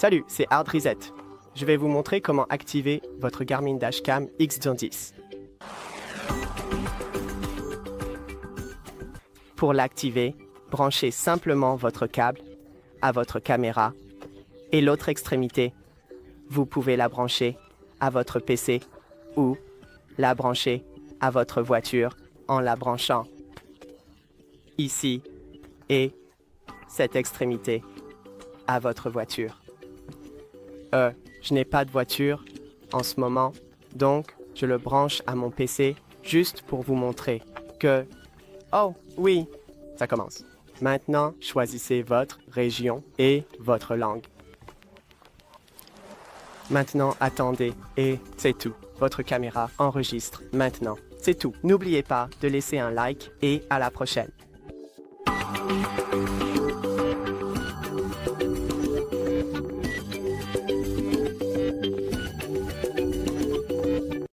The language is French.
Salut, c'est Reset. Je vais vous montrer comment activer votre GARMIN Dash Cam X210. Pour l'activer, branchez simplement votre câble à votre caméra et l'autre extrémité, vous pouvez la brancher à votre PC ou la brancher à votre voiture en la branchant ici et cette extrémité à votre voiture. Je n'ai pas de voiture en ce moment, donc je le branche à mon PC juste pour vous montrer que... Oh, oui, ça commence. Maintenant, choisissez votre région et votre langue. Maintenant, attendez et c'est tout. Votre caméra enregistre maintenant. C'est tout. N'oubliez pas de laisser un like et à la prochaine.